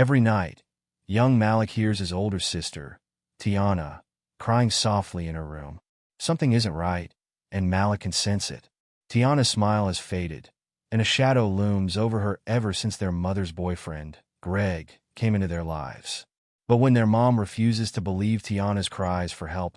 Every night, young Malik hears his older sister, Tiana, crying softly in her room. Something isn't right, and Malik can sense it. Tiana's smile has faded, and a shadow looms over her ever since their mother's boyfriend, Greg, came into their lives. But when their mom refuses to believe Tiana's cries for help,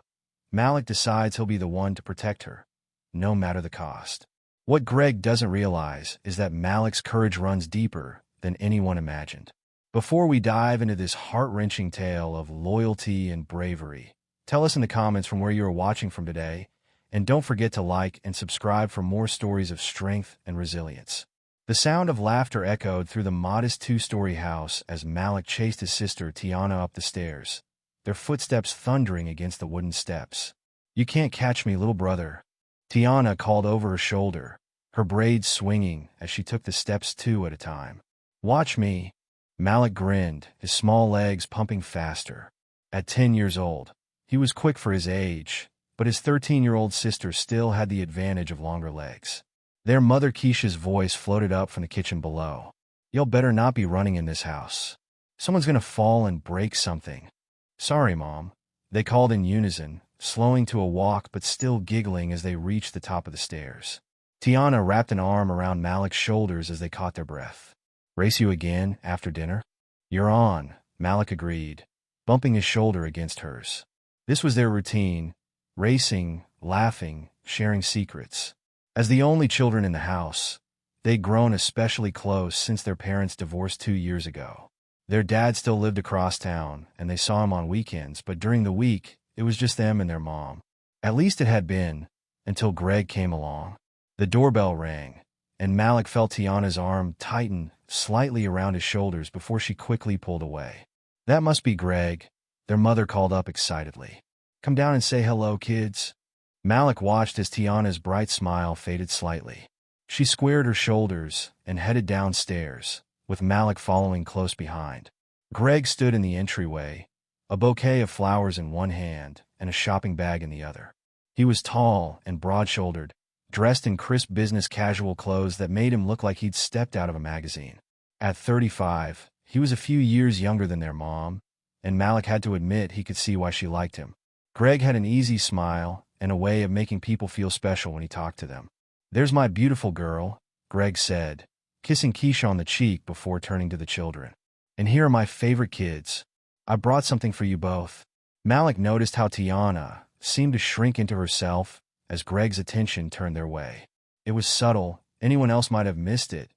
Malik decides he'll be the one to protect her, no matter the cost. What Greg doesn't realize is that Malik's courage runs deeper than anyone imagined. Before we dive into this heart-wrenching tale of loyalty and bravery, tell us in the comments from where you are watching from today, and don't forget to like and subscribe for more stories of strength and resilience. The sound of laughter echoed through the modest two-story house as Malik chased his sister Tiana up the stairs, their footsteps thundering against the wooden steps. "You can't catch me, little brother," Tiana called over her shoulder, her braids swinging as she took the steps two at a time. "Watch me." Malik grinned, his small legs pumping faster. At 10 years old, he was quick for his age, but his 13-year-old sister still had the advantage of longer legs. Their mother Keisha's voice floated up from the kitchen below. "You'll better not be running in this house. Someone's gonna fall and break something." "Sorry, Mom," they called in unison, slowing to a walk but still giggling as they reached the top of the stairs. Tiana wrapped an arm around Malik's shoulders as they caught their breath. "Race you again after dinner?" "You're on," Malik agreed, bumping his shoulder against hers. This was their routine, racing, laughing, sharing secrets. As the only children in the house, they'd grown especially close since their parents divorced 2 years ago. Their dad still lived across town, and they saw him on weekends, but during the week, it was just them and their mom. At least it had been, until Greg came along. The doorbell rang, and Malik felt Tiana's arm tighten slightly around his shoulders before she quickly pulled away. "That must be Greg," their mother called up excitedly. "Come down and say hello, kids." Malik watched as Tiana's bright smile faded slightly. She squared her shoulders and headed downstairs, with Malik following close behind. Greg stood in the entryway, a bouquet of flowers in one hand and a shopping bag in the other. He was tall and broad-shouldered, dressed in crisp business casual clothes that made him look like he'd stepped out of a magazine. At 35, he was a few years younger than their mom, and Malik had to admit he could see why she liked him. Greg had an easy smile and a way of making people feel special when he talked to them. "There's my beautiful girl," Greg said, kissing Keisha on the cheek before turning to the children. "And here are my favorite kids. I brought something for you both." Malik noticed how Tiana seemed to shrink into herself as Greg's attention turned their way. It was subtle, anyone else might have missed it,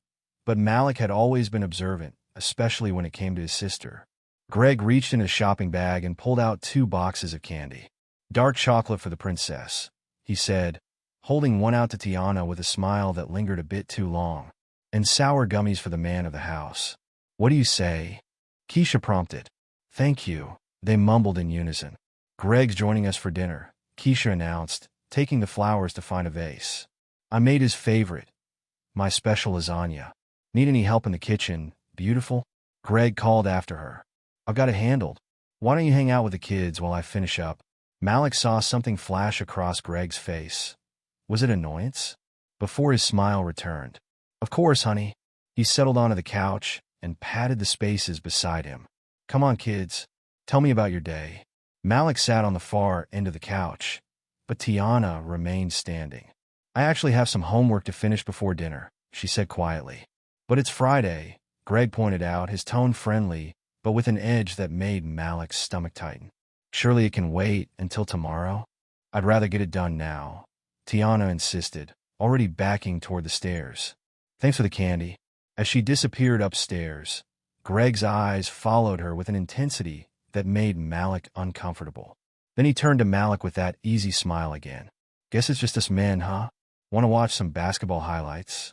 but Malik had always been observant, especially when it came to his sister. Greg reached in his shopping bag and pulled out 2 boxes of candy. "Dark chocolate for the princess," he said, holding one out to Tiana with a smile that lingered a bit too long, "and sour gummies for the man of the house." "What do you say?" Keisha prompted. "Thank you," they mumbled in unison. "Greg's joining us for dinner," Keisha announced, taking the flowers to find a vase. "I made his favorite, my special lasagna. Need any help in the kitchen, beautiful?" Greg called after her. "I've got it handled. Why don't you hang out with the kids while I finish up?" Malik saw something flash across Greg's face. Was it annoyance? Before his smile returned. "Of course, honey." He settled onto the couch and patted the spaces beside him. "Come on, kids. Tell me about your day." Malik sat on the far end of the couch, but Tiana remained standing. "I actually have some homework to finish before dinner," she said quietly. "But it's Friday," Greg pointed out, his tone friendly, but with an edge that made Malik's stomach tighten. "Surely it can wait until tomorrow?" "I'd rather get it done now," Tiana insisted, already backing toward the stairs. "Thanks for the candy." As she disappeared upstairs, Greg's eyes followed her with an intensity that made Malik uncomfortable. Then he turned to Malik with that easy smile again. "Guess it's just us men, huh? Want to watch some basketball highlights?"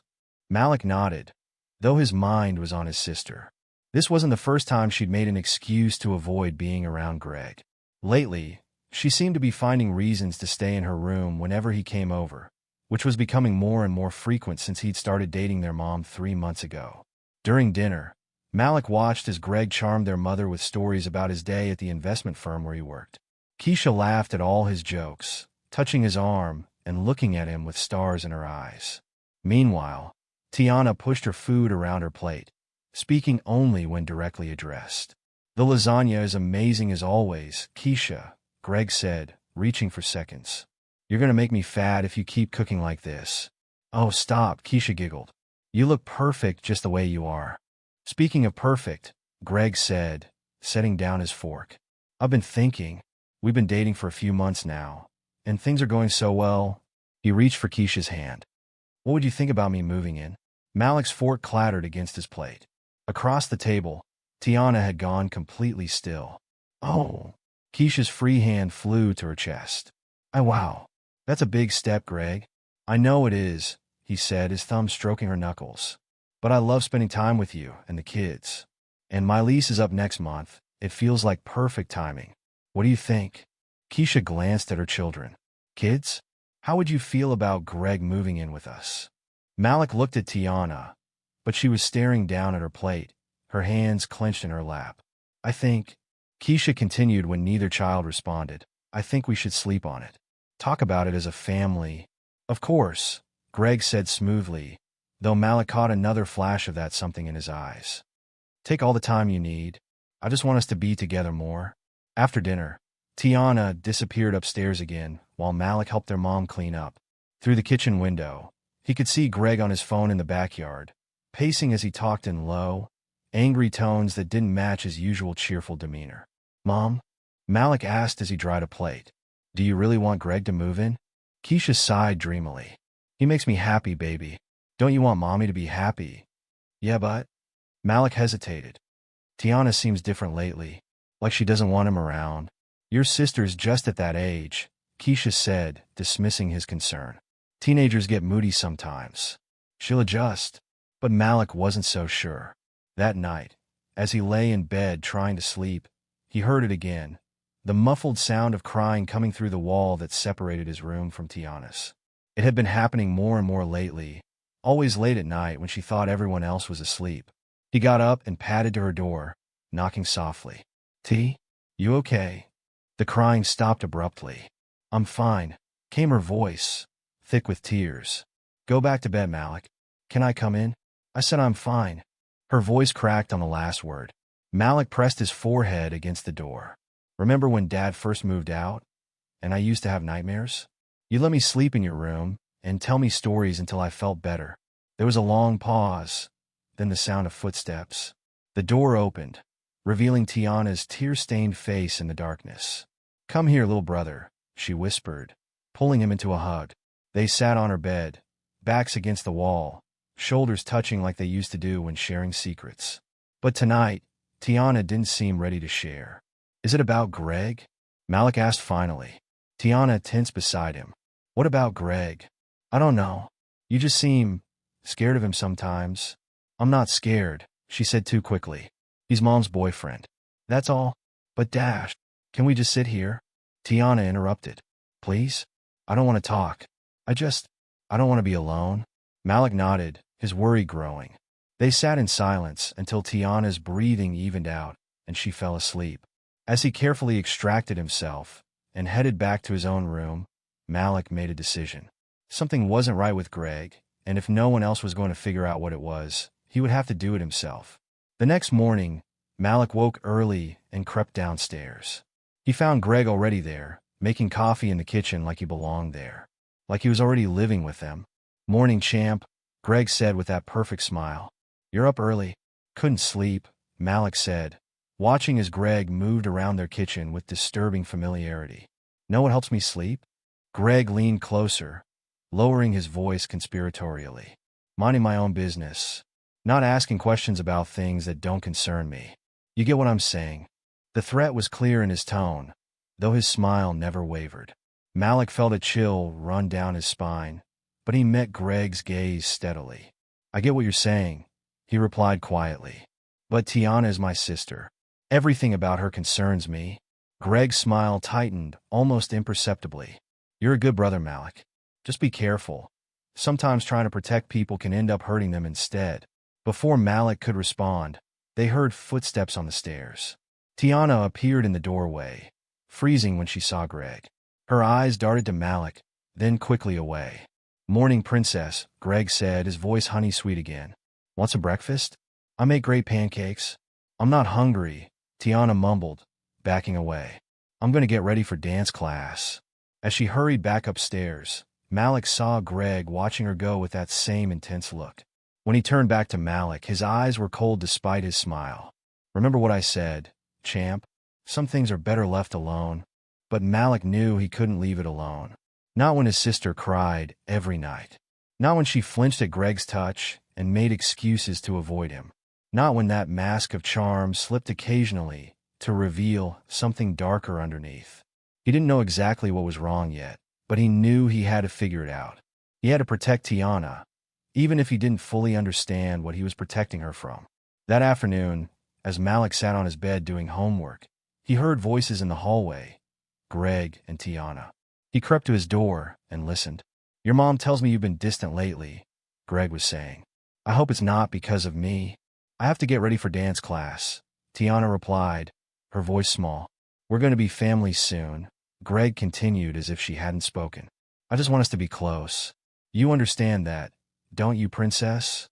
Malik nodded, though his mind was on his sister. This wasn't the first time she'd made an excuse to avoid being around Greg. Lately, she seemed to be finding reasons to stay in her room whenever he came over, which was becoming more and more frequent since he'd started dating their mom 3 months ago. During dinner, Malik watched as Greg charmed their mother with stories about his day at the investment firm where he worked. Keisha laughed at all his jokes, touching his arm and looking at him with stars in her eyes. Meanwhile, Tiana pushed her food around her plate, speaking only when directly addressed. The lasagna is amazing as always, Keisha, Greg said, reaching for seconds. You're gonna make me fat if you keep cooking like this. Oh, stop, Keisha giggled. You look perfect just the way you are. Speaking of perfect, Greg said, setting down his fork. I've been thinking. We've been dating for a few months now, and things are going so well. He reached for Keisha's hand. What would you think about me moving in? Malik's fork clattered against his plate. Across the table, Tiana had gone completely still. Oh. Keisha's free hand flew to her chest. Wow. That's a big step, Greg. I know it is, he said, his thumb stroking her knuckles. But I love spending time with you and the kids. And my lease is up next month. It feels like perfect timing. What do you think? Keisha glanced at her children. Kids? How would you feel about Greg moving in with us? Malik looked at Tiana, but she was staring down at her plate, her hands clenched in her lap. I think, Keisha continued when neither child responded, I think we should sleep on it. Talk about it as a family. Of course, Greg said smoothly, though Malik caught another flash of that something in his eyes. Take all the time you need. I just want us to be together more. After dinner, Tiana disappeared upstairs again while Malik helped their mom clean up. Through the kitchen window, he could see Greg on his phone in the backyard, pacing as he talked in low, angry tones that didn't match his usual cheerful demeanor. Mom? Malik asked as he dried a plate. Do you really want Greg to move in? Keisha sighed dreamily. He makes me happy, baby. Don't you want Mommy to be happy? Yeah, but... Malik hesitated. Tiana seems different lately, like she doesn't want him around. Your sister's just at that age, Keisha said, dismissing his concern. Teenagers get moody sometimes. She'll adjust. But Malik wasn't so sure. That night, as he lay in bed trying to sleep, he heard it again, the muffled sound of crying coming through the wall that separated his room from Tiana's. It had been happening more and more lately, always late at night when she thought everyone else was asleep. He got up and padded to her door, knocking softly. T? You okay? The crying stopped abruptly. I'm fine, came her voice, thick with tears. Go back to bed, Malik. Can I come in? I said I'm fine. Her voice cracked on the last word. Malik pressed his forehead against the door. Remember when Dad first moved out? And I used to have nightmares? You let me sleep in your room and tell me stories until I felt better. There was a long pause, then the sound of footsteps. The door opened, revealing Tiana's tear-stained face in the darkness. Come here, little brother, she whispered, pulling him into a hug. They sat on her bed, backs against the wall, shoulders touching like they used to do when sharing secrets. But tonight, Tiana didn't seem ready to share. Is it about Greg? Malik asked finally. Tiana tensed beside him. What about Greg? I don't know. You just seem scared of him sometimes. I'm not scared, she said too quickly. He's Mom's boyfriend. That's all. But Dash, can we just sit here? Tiana interrupted. Please? I don't want to talk. I don't want to be alone. Malik nodded, his worry growing. They sat in silence until Tiana's breathing evened out and she fell asleep. As he carefully extracted himself and headed back to his own room, Malik made a decision. Something wasn't right with Greg, and if no one else was going to figure out what it was, he would have to do it himself. The next morning, Malik woke early and crept downstairs. He found Greg already there, making coffee in the kitchen like he belonged there, like he was already living with them. Morning, champ, Greg said with that perfect smile. You're up early. Couldn't sleep, Malik said, watching as Greg moved around their kitchen with disturbing familiarity. Know what helps me sleep? Greg leaned closer, lowering his voice conspiratorially. Minding my own business. Not asking questions about things that don't concern me. You get what I'm saying? The threat was clear in his tone, though his smile never wavered. Malik felt a chill run down his spine, but he met Greg's gaze steadily. I get what you're saying, he replied quietly. But Tiana is my sister. Everything about her concerns me. Greg's smile tightened almost imperceptibly. You're a good brother, Malik. Just be careful. Sometimes trying to protect people can end up hurting them instead. Before Malik could respond, they heard footsteps on the stairs. Tiana appeared in the doorway, freezing when she saw Greg. Her eyes darted to Malik, then quickly away. Morning, princess, Greg said, his voice honey-sweet again. Want some breakfast? I make great pancakes. I'm not hungry, Tiana mumbled, backing away. I'm going to get ready for dance class. As she hurried back upstairs, Malik saw Greg watching her go with that same intense look. When he turned back to Malik, his eyes were cold despite his smile. Remember what I said, champ? Some things are better left alone. But Malik knew he couldn't leave it alone. Not when his sister cried every night. Not when she flinched at Greg's touch and made excuses to avoid him. Not when that mask of charm slipped occasionally to reveal something darker underneath. He didn't know exactly what was wrong yet, but he knew he had to figure it out. He had to protect Tiana, even if he didn't fully understand what he was protecting her from. That afternoon, as Malik sat on his bed doing homework, he heard voices in the hallway, Greg and Tiana. He crept to his door and listened. Your mom tells me you've been distant lately, Greg was saying. I hope it's not because of me. I have to get ready for dance class, Tiana replied, her voice small. We're going to be family soon, Greg continued as if she hadn't spoken. I just want us to be close. You understand that, don't you, princess?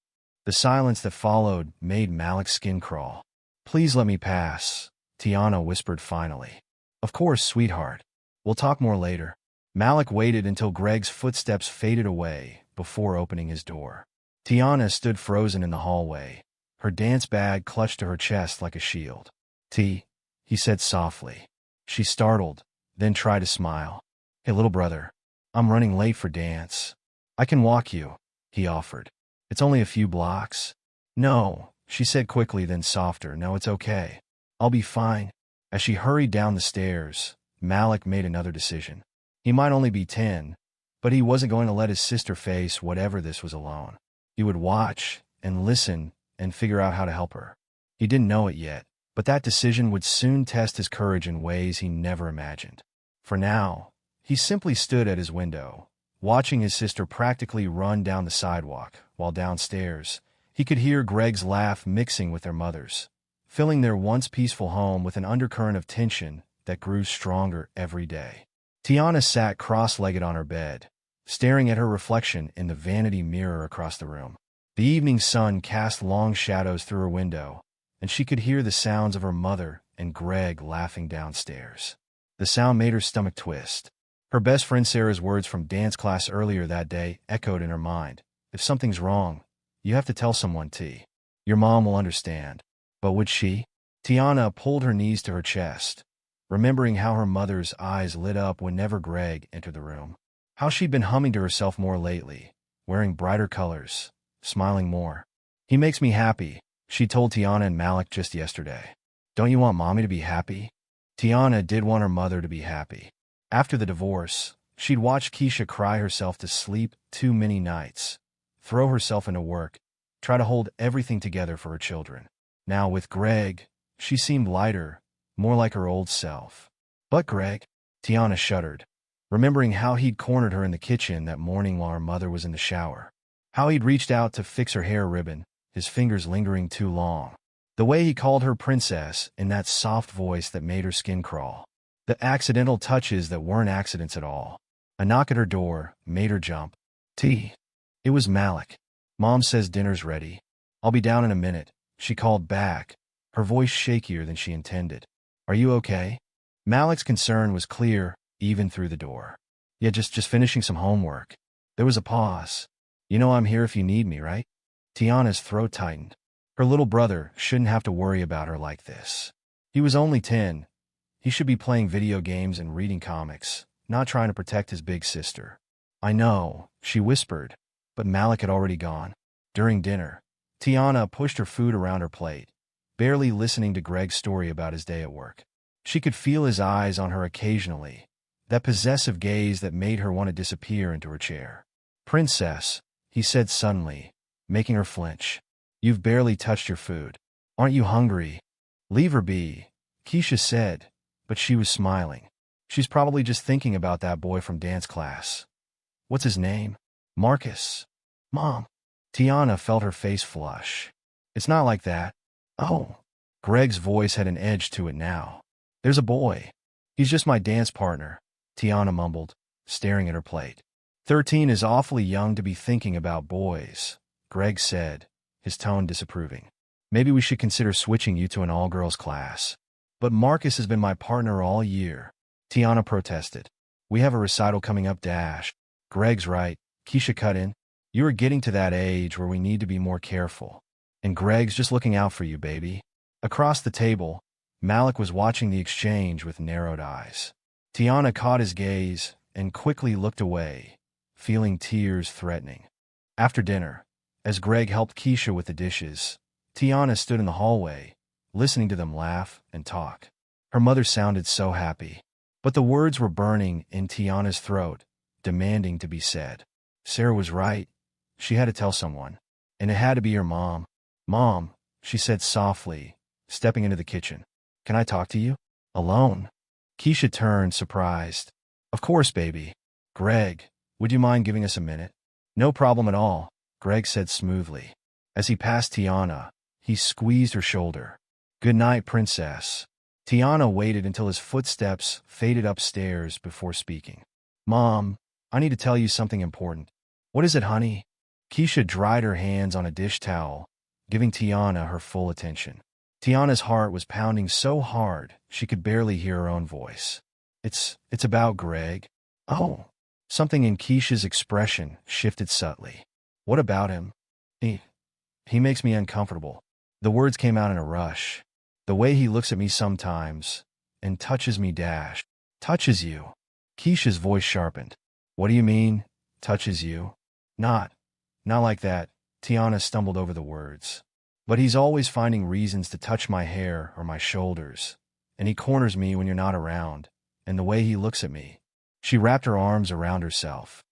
The silence that followed made Malik's skin crawl. Please let me pass, Tiana whispered finally. Of course, sweetheart. We'll talk more later. Malik waited until Greg's footsteps faded away before opening his door. Tiana stood frozen in the hallway, her dance bag clutched to her chest like a shield. T, he said softly. She startled, then tried to smile. Hey, little brother. I'm running late for dance. I can walk you, he offered. It's only a few blocks. No, she said quickly, then softer. No, it's okay. I'll be fine. As she hurried down the stairs, Malik made another decision. He might only be 10, but he wasn't going to let his sister face whatever this was alone. He would watch and listen and figure out how to help her. He didn't know it yet, but that decision would soon test his courage in ways he never imagined. For now, he simply stood at his window, watching his sister practically run down the sidewalk, while downstairs, he could hear Greg's laugh mixing with their mother's, filling their once peaceful home with an undercurrent of tension that grew stronger every day. Tiana sat cross-legged on her bed, staring at her reflection in the vanity mirror across the room. The evening sun cast long shadows through her window, and she could hear the sounds of her mother and Greg laughing downstairs. The sound made her stomach twist. Her best friend Sarah's words from dance class earlier that day echoed in her mind. If something's wrong, you have to tell someone, T. Your mom will understand. But would she? Tiana pulled her knees to her chest, remembering how her mother's eyes lit up whenever Greg entered the room. How she'd been humming to herself more lately, wearing brighter colors, smiling more. He makes me happy, she told Tiana and Malik just yesterday. Don't you want mommy to be happy? Tiana did want her mother to be happy. After the divorce, she'd watched Keisha cry herself to sleep too many nights, throw herself into work, try to hold everything together for her children. Now with Greg, she seemed lighter, more like her old self. But Greg? Tiana shuddered, remembering how he'd cornered her in the kitchen that morning while her mother was in the shower. How he'd reached out to fix her hair ribbon, his fingers lingering too long. The way he called her princess in that soft voice that made her skin crawl. The accidental touches that weren't accidents at all. A knock at her door made her jump. T. It was Malik. Mom says dinner's ready. I'll be down in a minute, she called back, her voice shakier than she intended. Are you okay? Malik's concern was clear, even through the door. Yeah, just finishing some homework. There was a pause. You know I'm here if you need me, right? Tiana's throat tightened. Her little brother shouldn't have to worry about her like this. He was only 10. He should be playing video games and reading comics, not trying to protect his big sister. I know, she whispered, but Malik had already gone. During dinner, Tiana pushed her food around her plate, barely listening to Greg's story about his day at work. She could feel his eyes on her occasionally, that possessive gaze that made her want to disappear into her chair. Princess, he said suddenly, making her flinch. You've barely touched your food. Aren't you hungry? Leave her be, Keisha said, but she was smiling. She's probably just thinking about that boy from dance class. What's his name? Marcus. Mom. Tiana felt her face flush. It's not like that. Oh. Greg's voice had an edge to it now. There's a boy. He's just my dance partner, Tiana mumbled, staring at her plate. 13 is awfully young to be thinking about boys, Greg said, his tone disapproving. Maybe we should consider switching you to an all-girls class. But Marcus has been my partner all year. Tiana protested. We have a recital coming up. Greg's right. Keisha cut in. You are getting to that age where we need to be more careful. And Greg's just looking out for you, baby. Across the table, Malik was watching the exchange with narrowed eyes. Tiana caught his gaze and quickly looked away, feeling tears threatening. After dinner, as Greg helped Keisha with the dishes, Tiana stood in the hallway, listening to them laugh and talk. Her mother sounded so happy, but the words were burning in Tiana's throat, demanding to be said. Sarah was right. She had to tell someone, and it had to be her mom. Mom, she said softly, stepping into the kitchen. Can I talk to you? Alone? Keisha turned, surprised. Of course, baby. Greg, would you mind giving us a minute? No problem at all, Greg said smoothly. As he passed Tiana, he squeezed her shoulder. Good night, princess. Tiana waited until his footsteps faded upstairs before speaking. Mom, I need to tell you something important. What is it, honey? Keisha dried her hands on a dish towel, giving Tiana her full attention. Tiana's heart was pounding so hard she could barely hear her own voice. It's about Greg. Oh. Something in Keisha's expression shifted subtly. What about him? He makes me uncomfortable. The words came out in a rush. The way he looks at me sometimes and touches me. Touches you. Keisha's voice sharpened. What do you mean, touches you? Not like that. Tiana stumbled over the words. But he's always finding reasons to touch my hair or my shoulders, and he corners me when you're not around, and the way he looks at me. She wrapped her arms around herself.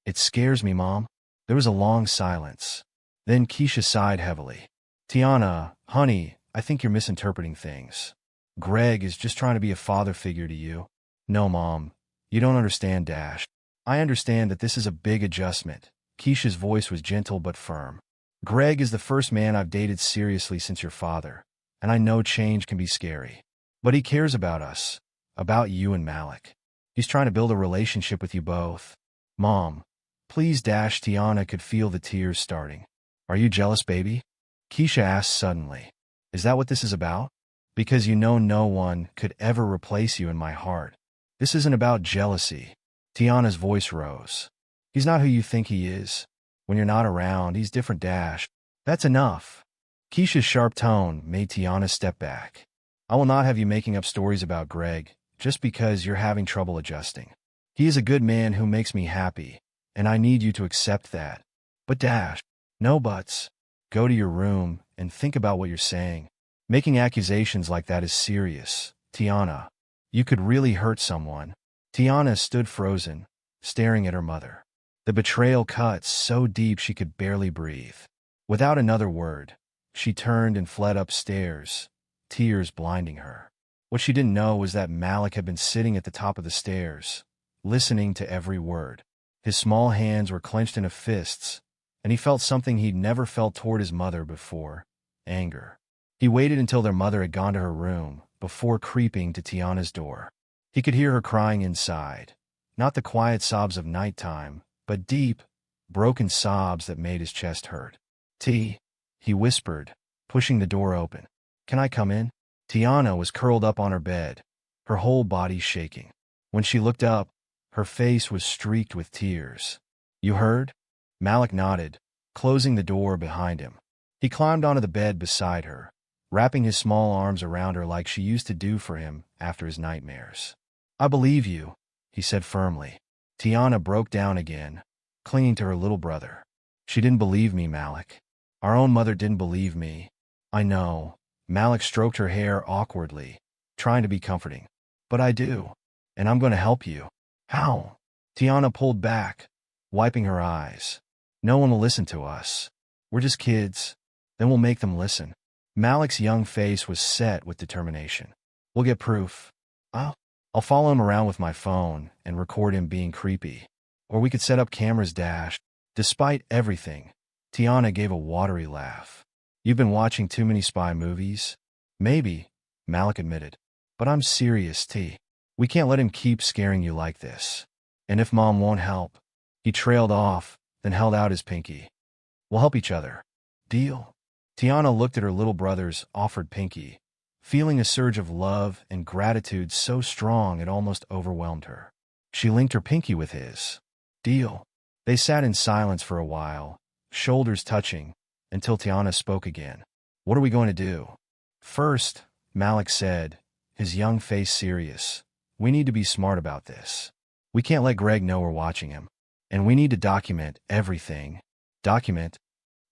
It scares me, Mom. There was a long silence. Then Keisha sighed heavily. Tiana, honey, I think you're misinterpreting things. Greg is just trying to be a father figure to you. No, Mom, you don't understand. I understand that this is a big adjustment. Keisha's voice was gentle but firm. Greg is the first man I've dated seriously since your father, and I know change can be scary. But he cares about us, about you and Malik. He's trying to build a relationship with you both. Mom, please. Tiana could feel the tears starting. Are you jealous, baby? Keisha asked suddenly. Is that what this is about? Because you know no one could ever replace you in my heart. This isn't about jealousy. Tiana's voice rose. He's not who you think he is. When you're not around, he's different. That's enough. Keisha's sharp tone made Tiana step back. I will not have you making up stories about Greg just because you're having trouble adjusting. He is a good man who makes me happy, and I need you to accept that. But no buts. Go to your room and think about what you're saying. Making accusations like that is serious, Tiana. You could really hurt someone. Tiana stood frozen, staring at her mother. The betrayal cut so deep she could barely breathe. Without another word, she turned and fled upstairs, tears blinding her. What she didn't know was that Malik had been sitting at the top of the stairs, listening to every word. His small hands were clenched into fists, and he felt something he'd never felt toward his mother before, anger. He waited until their mother had gone to her room before creeping to Tiana's door. He could hear her crying inside, not the quiet sobs of nighttime, but deep, broken sobs that made his chest hurt. T, he whispered, pushing the door open. Can I come in? Tiana was curled up on her bed, her whole body shaking. When she looked up, her face was streaked with tears. You heard? Malik nodded, closing the door behind him. He climbed onto the bed beside her, wrapping his small arms around her like she used to do for him after his nightmares. I believe you, he said firmly. Tiana broke down again, clinging to her little brother. She didn't believe me, Malik. Our own mother didn't believe me. I know. Malik stroked her hair awkwardly, trying to be comforting. But I do. And I'm going to help you. How? Tiana pulled back, wiping her eyes. No one will listen to us. We're just kids. Then we'll make them listen. Malik's young face was set with determination. We'll get proof. I'll follow him around with my phone and record him being creepy. Or we could set up cameras. Despite everything, Tiana gave a watery laugh. You've been watching too many spy movies? Maybe, Malik admitted. But I'm serious, T. We can't let him keep scaring you like this. And if Mom won't help. He trailed off, then held out his pinky. We'll help each other. Deal? Tiana looked at her little brother's offered pinky, feeling a surge of love and gratitude so strong it almost overwhelmed her. She linked her pinky with his. Deal. They sat in silence for a while, shoulders touching, until Tiana spoke again. What are we going to do? First, Malik said, his young face serious. We need to be smart about this. We can't let Greg know we're watching him. And we need to document everything. Document?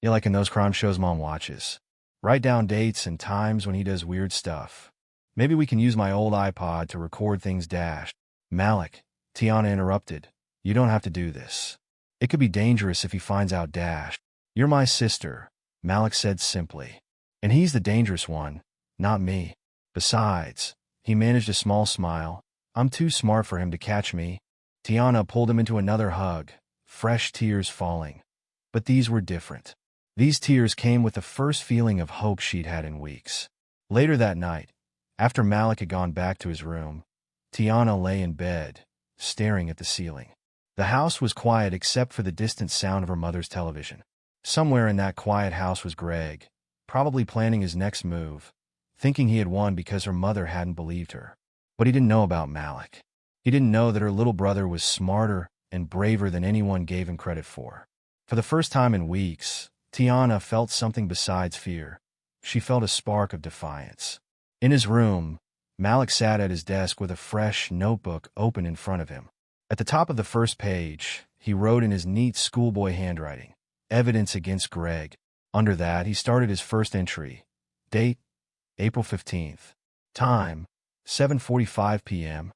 Yeah, like in those crime shows Mom watches. Write down dates and times when he does weird stuff. Maybe we can use my old iPod to record things dashed. Malik, Tiana interrupted. You don't have to do this. It could be dangerous if he finds out Dash. You're my sister, Malik said simply. And he's the dangerous one, not me. Besides, he managed a small smile. I'm too smart for him to catch me. Tiana pulled him into another hug, fresh tears falling. But these were different. These tears came with the first feeling of hope she'd had in weeks. Later that night, after Malik had gone back to his room, Tiana lay in bed, staring at the ceiling. The house was quiet except for the distant sound of her mother's television. Somewhere in that quiet house was Greg, probably planning his next move, thinking he had won because her mother hadn't believed her. But he didn't know about Malik. He didn't know that her little brother was smarter and braver than anyone gave him credit for. For the first time in weeks, Tiana felt something besides fear. She felt a spark of defiance. In his room, Malik sat at his desk with a fresh notebook open in front of him. At the top of the first page, he wrote in his neat schoolboy handwriting, "Evidence against Greg." Under that, he started his first entry. Date, April 15th. Time, 7:45 p.m.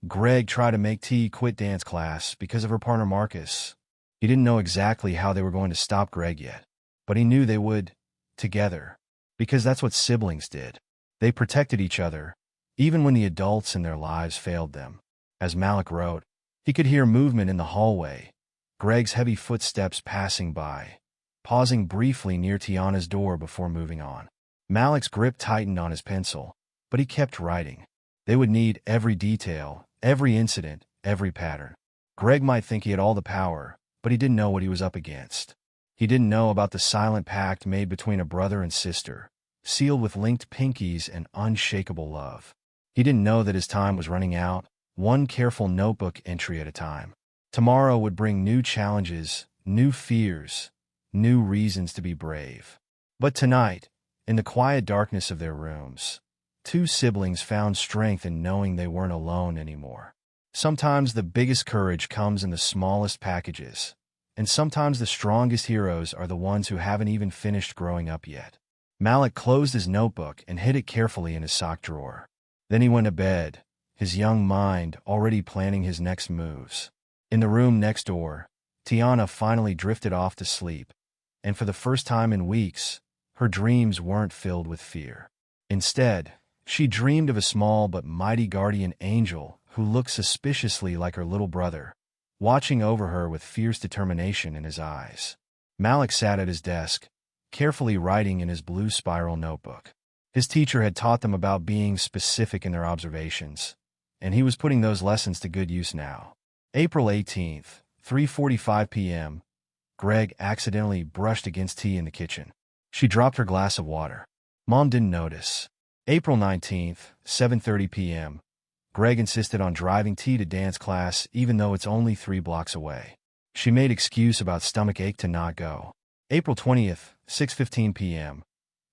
Greg tried to make T quit dance class because of her partner Marcus. He didn't know exactly how they were going to stop Greg yet, but he knew they would, together, because that's what siblings did. They protected each other, even when the adults in their lives failed them. As Malik wrote, he could hear movement in the hallway, Greg's heavy footsteps passing by, pausing briefly near Tiana's door before moving on. Malik's grip tightened on his pencil, but he kept writing. They would need every detail, every incident, every pattern. Greg might think he had all the power, but he didn't know what he was up against. He didn't know about the silent pact made between a brother and sister, sealed with linked pinkies and unshakable love. He didn't know that his time was running out, one careful notebook entry at a time. Tomorrow would bring new challenges, new fears, new reasons to be brave. But tonight, in the quiet darkness of their rooms, two siblings found strength in knowing they weren't alone anymore. Sometimes the biggest courage comes in the smallest packages, and sometimes the strongest heroes are the ones who haven't even finished growing up yet. Malik closed his notebook and hid it carefully in his sock drawer. Then he went to bed, his young mind already planning his next moves. In the room next door, Tiana finally drifted off to sleep, and for the first time in weeks, her dreams weren't filled with fear. Instead, she dreamed of a small but mighty guardian angel who looked suspiciously like her little brother, watching over her with fierce determination in his eyes. Malik sat at his desk, carefully writing in his blue spiral notebook. His teacher had taught them about being specific in their observations, and he was putting those lessons to good use now. April 18th, 3:45 p.m., Greg accidentally brushed against T in the kitchen. She dropped her glass of water. Mom didn't notice. April 19th, 7:30 p.m., Greg insisted on driving T to dance class even though it's only 3 blocks away. She made excuse about stomach ache to not go. April 20th, 6:15 p.m.,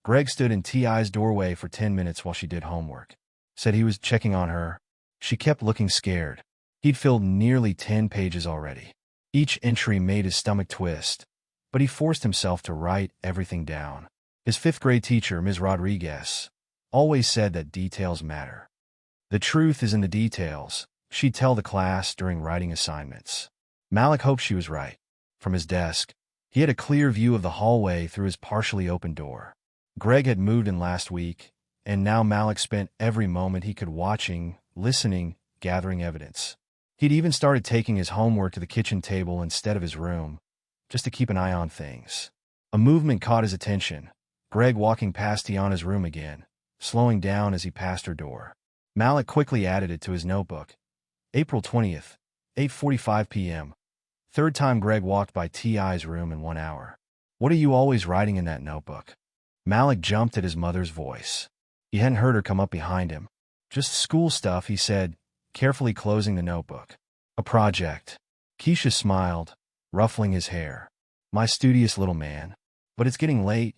Greg stood in T.I.'s doorway for 10 minutes while she did homework. Said he was checking on her. She kept looking scared. He'd filled nearly 10 pages already. Each entry made his stomach twist, but he forced himself to write everything down. His 5th grade teacher, Ms. Rodriguez, always said that details matter. The truth is in the details, she'd tell the class during writing assignments. Malik hoped she was right. From his desk, he had a clear view of the hallway through his partially open door. Greg had moved in last week, and now Malik spent every moment he could watching, listening, gathering evidence. He'd even started taking his homework to the kitchen table instead of his room, just to keep an eye on things. A movement caught his attention, Greg walking past Tiana's room again, slowing down as he passed her door. Malik quickly added it to his notebook. April 20th, 8:45 p.m. 3rd time Greg walked by T.I.'s room in 1 hour. What are you always writing in that notebook? Malik jumped at his mother's voice. He hadn't heard her come up behind him. Just school stuff, he said, carefully closing the notebook. A project. Keisha smiled, ruffling his hair. My studious little man. But it's getting late.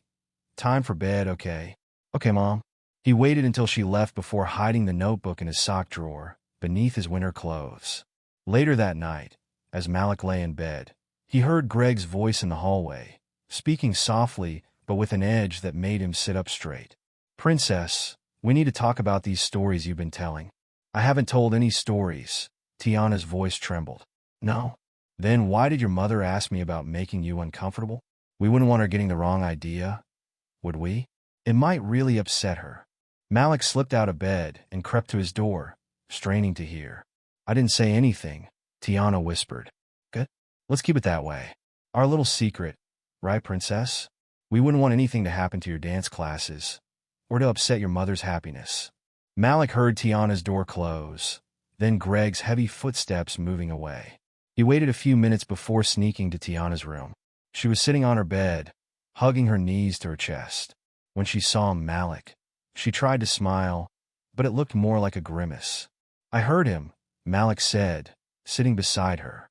Time for bed, okay? Okay, Mom. He waited until she left before hiding the notebook in his sock drawer, beneath his winter clothes. Later that night, as Malik lay in bed, he heard Greg's voice in the hallway, speaking softly but with an edge that made him sit up straight. Princess, we need to talk about these stories you've been telling. I haven't told any stories. Tiana's voice trembled. No? Then why did your mother ask me about making you uncomfortable? We wouldn't want her getting the wrong idea, would we? It might really upset her. Malik slipped out of bed and crept to his door, straining to hear. I didn't say anything, Tiana whispered. Good. Let's keep it that way. Our little secret, right, Princess? We wouldn't want anything to happen to your dance classes, or to upset your mother's happiness. Malik heard Tiana's door close, then Greg's heavy footsteps moving away. He waited a few minutes before sneaking to Tiana's room. She was sitting on her bed, hugging her knees to her chest. When she saw Malik, she tried to smile, but it looked more like a grimace. I heard him, Malik said, sitting beside her.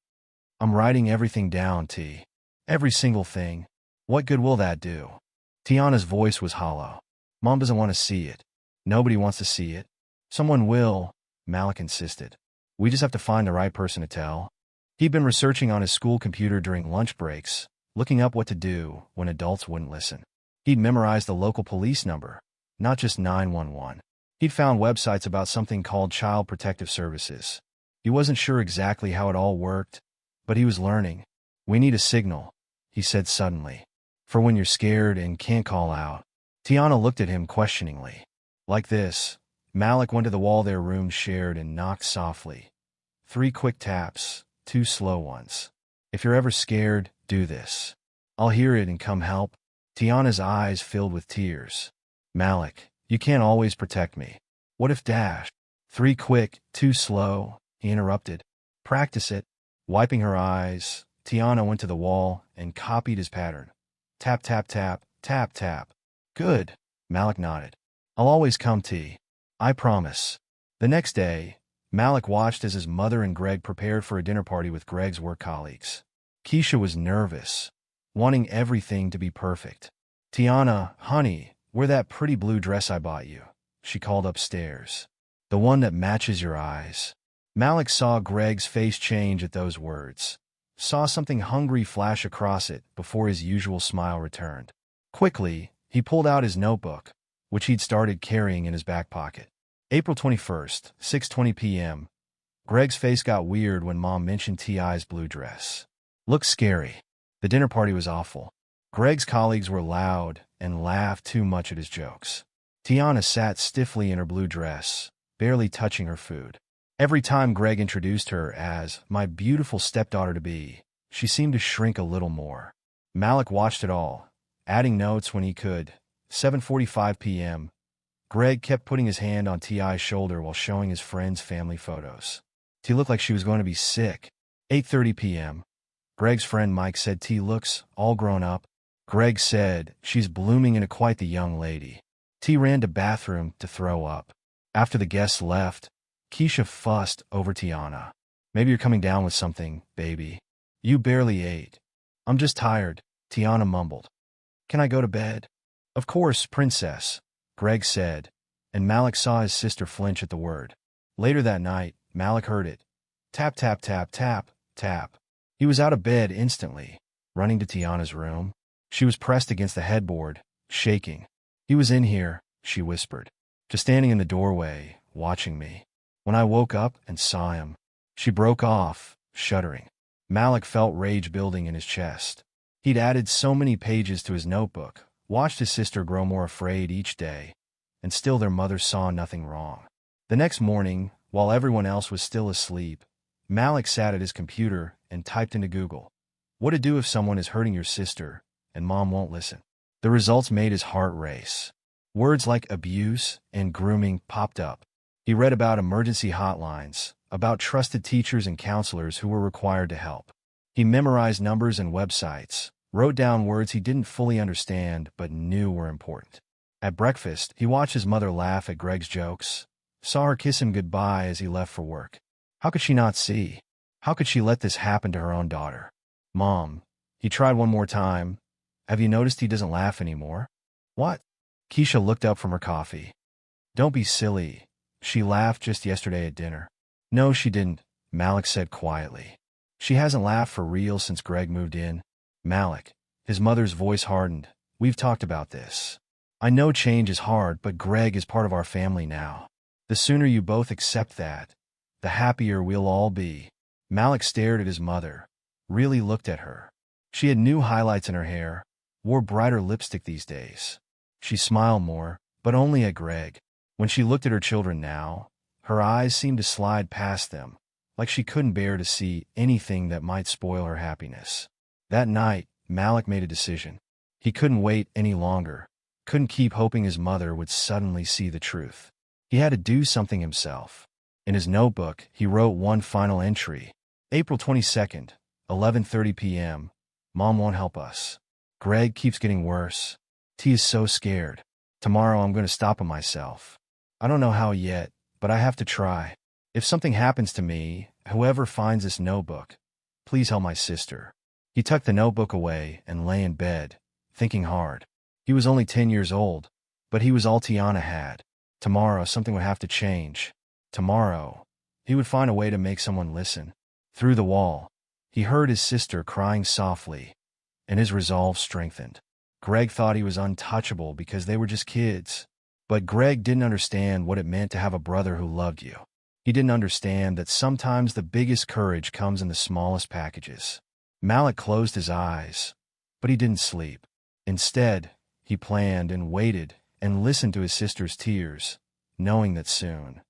I'm writing everything down, T. Every single thing. What good will that do? Tiana's voice was hollow. Mom doesn't want to see it. Nobody wants to see it. Someone will, Malik insisted. We just have to find the right person to tell. He'd been researching on his school computer during lunch breaks, looking up what to do when adults wouldn't listen. He'd memorized the local police number, not just 911. He'd found websites about something called Child Protective Services. He wasn't sure exactly how it all worked, but he was learning. We need a signal, he said suddenly, for when you're scared and can't call out. Tiana looked at him questioningly. Like this. Malik went to the wall their room shared and knocked softly. 3 quick taps, 2 slow ones. If you're ever scared, do this. I'll hear it and come help. Tiana's eyes filled with tears. Malik, you can't always protect me. What if dash? 3 quick, 2 slow, he interrupted. Practice it. Wiping her eyes, Tiana went to the wall and copied his pattern. Tap, tap, tap, tap, tap. Good, Malik nodded. I'll always come, T. I promise. The next day, Malik watched as his mother and Greg prepared for a dinner party with Greg's work colleagues. Keisha was nervous, wanting everything to be perfect. Tiana, honey, wear that pretty blue dress I bought you, she called upstairs. The one that matches your eyes. Malik saw Greg's face change at those words, saw something hungry flash across it before his usual smile returned. Quickly, he pulled out his notebook, which he'd started carrying in his back pocket. April 21st, 6:20 p.m. Greg's face got weird when Mom mentioned T.I.'s blue dress. Looked scary. The dinner party was awful. Greg's colleagues were loud and laughed too much at his jokes. Tiana sat stiffly in her blue dress, barely touching her food. Every time Greg introduced her as my beautiful stepdaughter-to-be, she seemed to shrink a little more. Malik watched it all, adding notes when he could. 7:45 p.m. Greg kept putting his hand on T.I.'s shoulder while showing his friends' family photos. T looked like she was going to be sick. 8:30 p.m. Greg's friend Mike said T looks all grown up. Greg said she's blooming into quite the young lady. T ran to bathroom to throw up. After the guests left, Keisha fussed over Tiana. Maybe you're coming down with something, baby. You barely ate. I'm just tired, Tiana mumbled. Can I go to bed? Of course, princess, Greg said, and Malik saw his sister flinch at the word. Later that night, Malik heard it. Tap, tap, tap, tap, tap. He was out of bed instantly, running to Tiana's room. She was pressed against the headboard, shaking. He was in here, she whispered, just standing in the doorway, watching me. When I woke up and saw him, she broke off, shuddering. Malik felt rage building in his chest. He'd added so many pages to his notebook, watched his sister grow more afraid each day, and still their mother saw nothing wrong. The next morning, while everyone else was still asleep, Malik sat at his computer and typed into Google, "What to do if someone is hurting your sister and mom won't listen." The results made his heart race. Words like abuse and grooming popped up. He read about emergency hotlines, about trusted teachers and counselors who were required to help. He memorized numbers and websites, wrote down words he didn't fully understand but knew were important. At breakfast, he watched his mother laugh at Greg's jokes, saw her kiss him goodbye as he left for work. How could she not see? How could she let this happen to her own daughter? Mom, he tried one more time. Have you noticed he doesn't laugh anymore? What? Keisha looked up from her coffee. Don't be silly. She laughed just yesterday at dinner. No, she didn't, Malik said quietly. She hasn't laughed for real since Greg moved in. Malik, his mother's voice hardened. We've talked about this. I know change is hard, but Greg is part of our family now. The sooner you both accept that, the happier we'll all be. Malik stared at his mother, really looked at her. She had new highlights in her hair, wore brighter lipstick these days. She smiled more, but only at Greg. When she looked at her children now, her eyes seemed to slide past them, like she couldn't bear to see anything that might spoil her happiness. That night, Malik made a decision. He couldn't wait any longer, couldn't keep hoping his mother would suddenly see the truth. He had to do something himself. In his notebook, he wrote one final entry. April 22nd, 11:30 p.m. Mom won't help us. Greg keeps getting worse. T is so scared. Tomorrow I'm going to stop him myself. I don't know how yet, but I have to try. If something happens to me, whoever finds this notebook, please help my sister. He tucked the notebook away and lay in bed, thinking hard. He was only 10 years old, but he was all Tiana had. Tomorrow something would have to change. Tomorrow, he would find a way to make someone listen. Through the wall, he heard his sister crying softly, and his resolve strengthened. Greg thought he was untouchable because they were just kids. But Greg didn't understand what it meant to have a brother who loved you. He didn't understand that sometimes the biggest courage comes in the smallest packages. Malik closed his eyes, but he didn't sleep. Instead, he planned and waited and listened to his sister's tears, knowing that soon,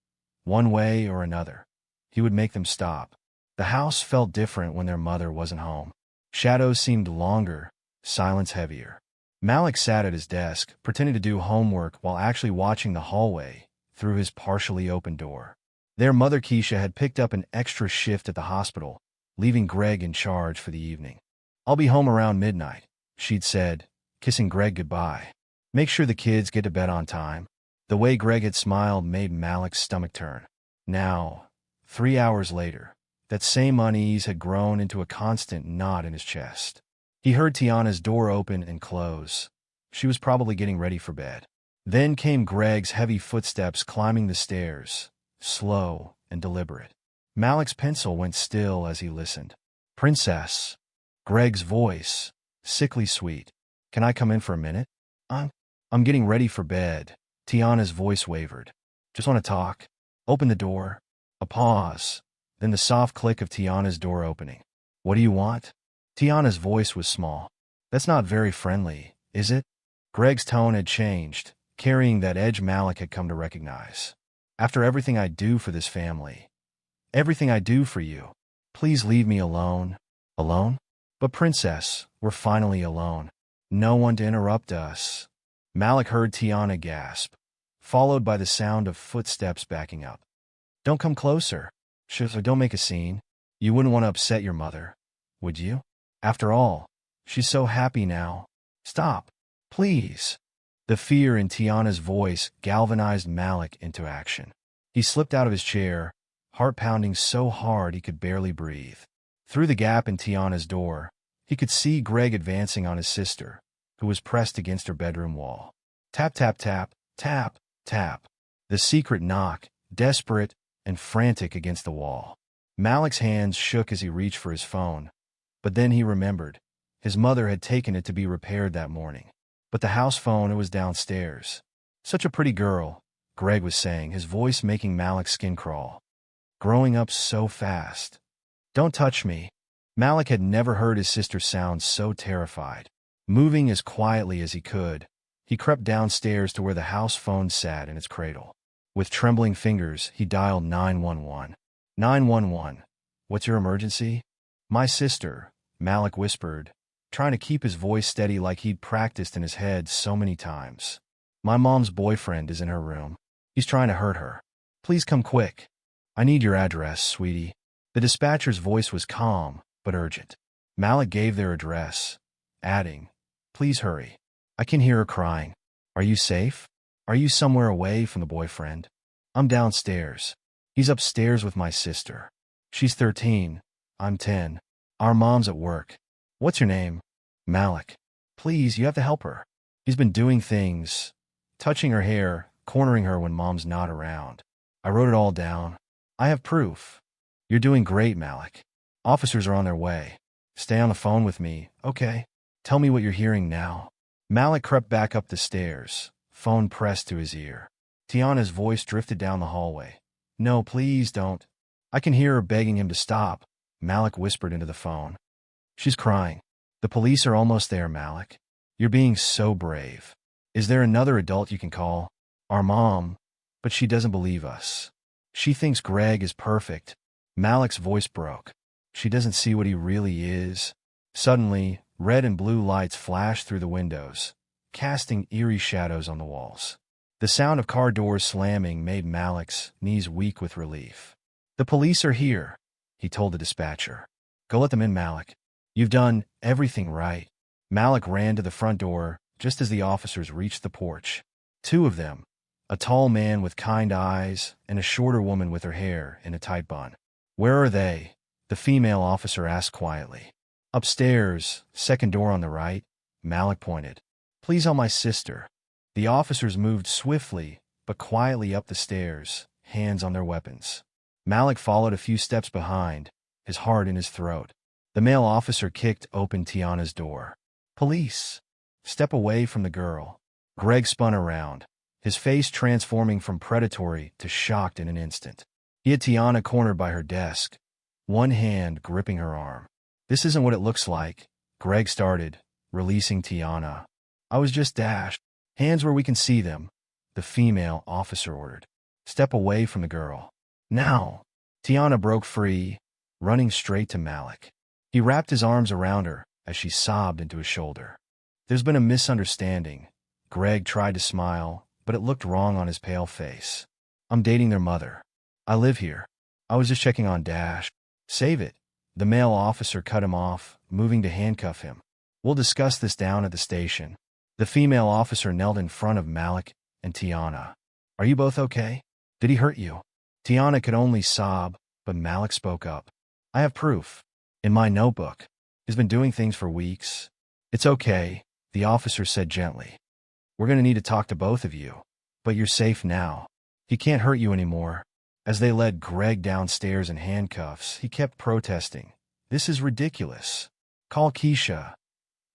one way or another, he would make them stop. The house felt different when their mother wasn't home. Shadows seemed longer, silence heavier. Malik sat at his desk, pretending to do homework while actually watching the hallway through his partially open door. Their mother Keisha had picked up an extra shift at the hospital, leaving Greg in charge for the evening. I'll be home around midnight, she'd said, kissing Greg goodbye. Make sure the kids get to bed on time. The way Greg had smiled made Malik's stomach turn. Now, 3 hours later, that same unease had grown into a constant knot in his chest. He heard Tiana's door open and close. She was probably getting ready for bed. Then came Greg's heavy footsteps climbing the stairs, slow and deliberate. Malik's pencil went still as he listened. Princess. Greg's voice, sickly sweet. Can I come in for a minute? I'm getting ready for bed. Tiana's voice wavered. Just want to talk. Open the door. A pause. Then the soft click of Tiana's door opening. What do you want? Tiana's voice was small. That's not very friendly, is it? Greg's tone had changed, carrying that edge Malik had come to recognize. After everything I do for this family, everything I do for you, please leave me alone. Alone? But Princess, we're finally alone. No one to interrupt us. Malik heard Tiana gasp, followed by the sound of footsteps backing up. Don't come closer. Don't make a scene. You wouldn't want to upset your mother, would you? After all, she's so happy now. Stop, please. The fear in Tiana's voice galvanized Malik into action. He slipped out of his chair, heart pounding so hard he could barely breathe. Through the gap in Tiana's door, he could see Greg advancing on his sister, who was pressed against her bedroom wall. Tap, tap, tap, tap, tap. The secret knock, desperate and frantic against the wall. Malik's hands shook as he reached for his phone. But then he remembered. His mother had taken it to be repaired that morning. But the house phone, it was downstairs. Such a pretty girl, Greg was saying, his voice making Malik's skin crawl. Growing up so fast. Don't touch me. Malik had never heard his sister sound so terrified. Moving as quietly as he could, he crept downstairs to where the house phone sat in its cradle. With trembling fingers, he dialed 911. 911. What's your emergency? My sister, Malik whispered, trying to keep his voice steady like he'd practiced in his head so many times. My mom's boyfriend is in her room. He's trying to hurt her. Please come quick. I need your address, sweetie. The dispatcher's voice was calm, but urgent. Malik gave their address, adding, "Please hurry. I can hear her crying. Are you safe? Are you somewhere away from the boyfriend?" "I'm downstairs. He's upstairs with my sister. She's 13. I'm 10. Our mom's at work." "What's your name?" "Malik. Please, you have to help her. He's been doing things, touching her hair, cornering her when mom's not around. I wrote it all down. I have proof." "You're doing great, Malik. Officers are on their way. Stay on the phone with me, okay? Tell me what you're hearing now." Malik crept back up the stairs, phone pressed to his ear. Tiana's voice drifted down the hallway. "No, please don't." "I can hear her begging him to stop," Malik whispered into the phone. "She's crying. The police are almost there, Malik. You're being so brave. Is there another adult you can call?" "Our mom, but she doesn't believe us. She thinks Greg is perfect." Malik's voice broke. "She doesn't see what he really is." Suddenly, red and blue lights flashed through the windows, casting eerie shadows on the walls. The sound of car doors slamming made Malik's knees weak with relief. "The police are here," he told the dispatcher. "Go let them in, Malik. You've done everything right." Malik ran to the front door just as the officers reached the porch. Two of them, a tall man with kind eyes and a shorter woman with her hair in a tight bun. "Where are they?" the female officer asked quietly. "Upstairs, second door on the right," Malik pointed. "Please help my sister." The officers moved swiftly but quietly up the stairs, hands on their weapons. Malik followed a few steps behind, his heart in his throat. The male officer kicked open Tiana's door. "Police!" "Step away from the girl." Greg spun around, his face transforming from predatory to shocked in an instant. He had Tiana cornered by her desk, one hand gripping her arm. "This isn't what it looks like," Greg started, releasing Tiana. "I was just dashed." "Hands where we can see them," the female officer ordered. "Step away from the girl. Now." Tiana broke free, running straight to Malik. He wrapped his arms around her as she sobbed into his shoulder. "There's been a misunderstanding." Greg tried to smile, but it looked wrong on his pale face. "I'm dating their mother. I live here. I was just checking on Dash." "Save it." The male officer cut him off, moving to handcuff him. "We'll discuss this down at the station." The female officer knelt in front of Malik and Tiana. "Are you both okay? Did he hurt you?" Tiana could only sob, but Malik spoke up. "I have proof. In my notebook. He's been doing things for weeks." "It's okay," the officer said gently. "We're going to need to talk to both of you. But you're safe now. He can't hurt you anymore." As they led Greg downstairs in handcuffs, he kept protesting. "This is ridiculous. Call Keisha.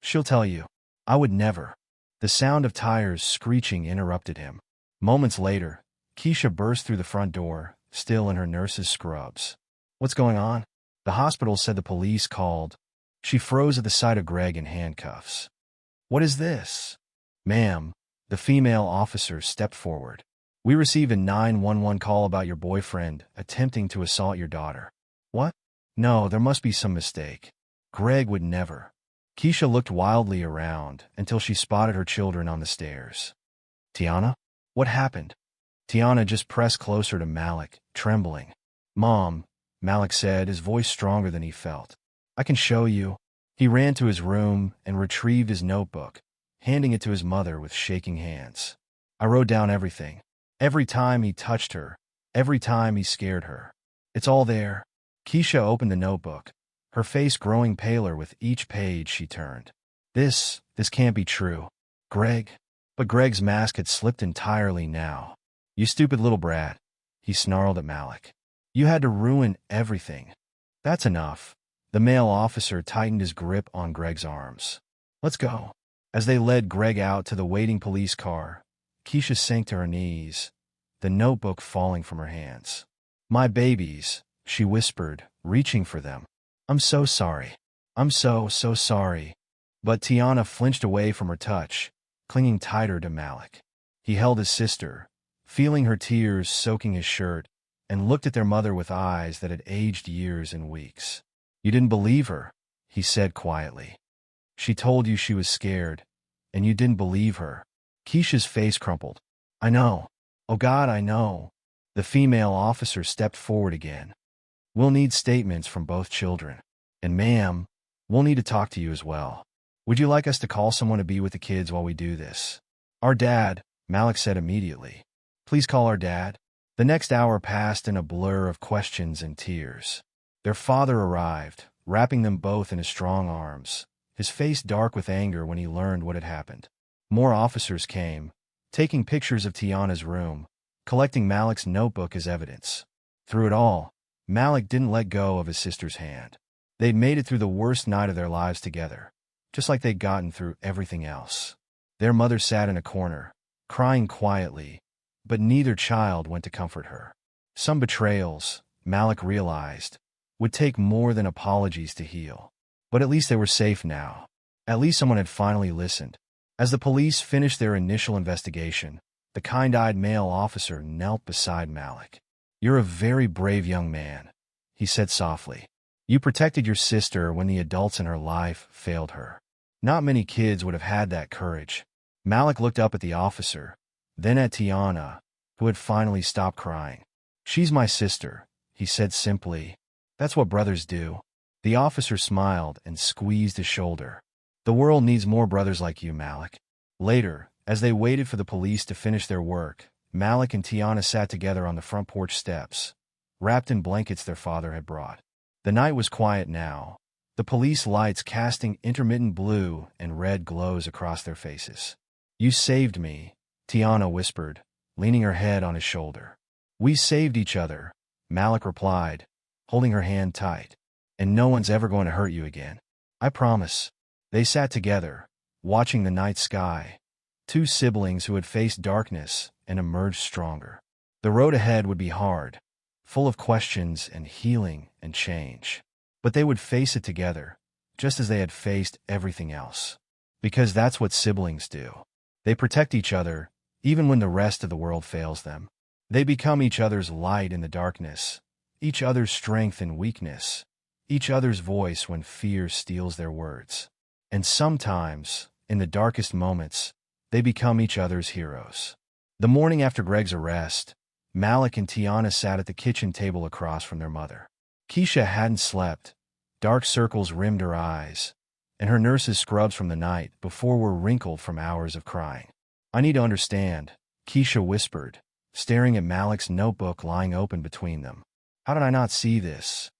She'll tell you." "I would never." The sound of tires screeching interrupted him. Moments later, Keisha burst through the front door, still in her nurse's scrubs. "What's going on?" "The hospital said the police called." She froze at the sight of Greg in handcuffs. "What is this?" "Ma'am," the female officer stepped forward. "We received a 911 call about your boyfriend attempting to assault your daughter." "What?" "No, there must be some mistake. Greg would never." Keisha looked wildly around until she spotted her children on the stairs. "Tiana? What happened?" Tiana just pressed closer to Malik, trembling. "Mom," Malik said, his voice stronger than he felt. "I can show you." He ran to his room and retrieved his notebook, handing it to his mother with shaking hands. "I wrote down everything. Every time he touched her, every time he scared her. It's all there." Keisha opened the notebook, her face growing paler with each page she turned. This can't be true. Greg." But Greg's mask had slipped entirely now. "You stupid little brat," he snarled at Malik. "You had to ruin everything." "That's enough." The male officer tightened his grip on Greg's arms. "Let's go." As they led Greg out to the waiting police car, Keisha sank to her knees, the notebook falling from her hands. "My babies," she whispered, reaching for them. "I'm so sorry. I'm so sorry." But Tiana flinched away from her touch, clinging tighter to Malik. He held his sister, feeling her tears soaking his shirt, and looked at their mother with eyes that had aged years and weeks. "You didn't believe her," he said quietly. "She told you she was scared, and you didn't believe her." Keisha's face crumpled. "I know. Oh God, I know." The female officer stepped forward again. "We'll need statements from both children. And ma'am, we'll need to talk to you as well." Would you like us to call someone to be with the kids while we do this? Our dad, Malik said immediately. Please call our dad. The next hour passed in a blur of questions and tears. Their father arrived, wrapping them both in his strong arms, his face dark with anger when he learned what had happened. More officers came, taking pictures of Tiana's room, collecting Malik's notebook as evidence. Through it all, Malik didn't let go of his sister's hand. They'd made it through the worst night of their lives together, just like they'd gotten through everything else. Their mother sat in a corner, crying quietly, but neither child went to comfort her. Some betrayals, Malik realized, would take more than apologies to heal. But at least they were safe now. At least someone had finally listened. As the police finished their initial investigation, the kind-eyed male officer knelt beside Malik. You're a very brave young man, he said softly. You protected your sister when the adults in her life failed her. Not many kids would have had that courage. Malik looked up at the officer, then at Tiana, who had finally stopped crying. She's my sister, he said simply. That's what brothers do. The officer smiled and squeezed his shoulder. The world needs more brothers like you, Malik. Later, as they waited for the police to finish their work, Malik and Tiana sat together on the front porch steps, wrapped in blankets their father had brought. The night was quiet now, the police lights casting intermittent blue and red glows across their faces. You saved me, Tiana whispered, leaning her head on his shoulder. We saved each other, Malik replied, holding her hand tight. And no one's ever going to hurt you again. I promise. They sat together, watching the night sky, two siblings who had faced darkness and emerged stronger. The road ahead would be hard, full of questions and healing and change. But they would face it together, just as they had faced everything else. Because that's what siblings do. They protect each other, even when the rest of the world fails them. They become each other's light in the darkness, each other's strength in weakness, each other's voice when fear steals their words. And sometimes, in the darkest moments, they become each other's heroes. The morning after Greg's arrest, Malik and Tiana sat at the kitchen table across from their mother. Keisha hadn't slept. Dark circles rimmed her eyes, and her nurse's scrubs from the night before were wrinkled from hours of crying. I need to understand, Keisha whispered, staring at Malik's notebook lying open between them. How did I not see this?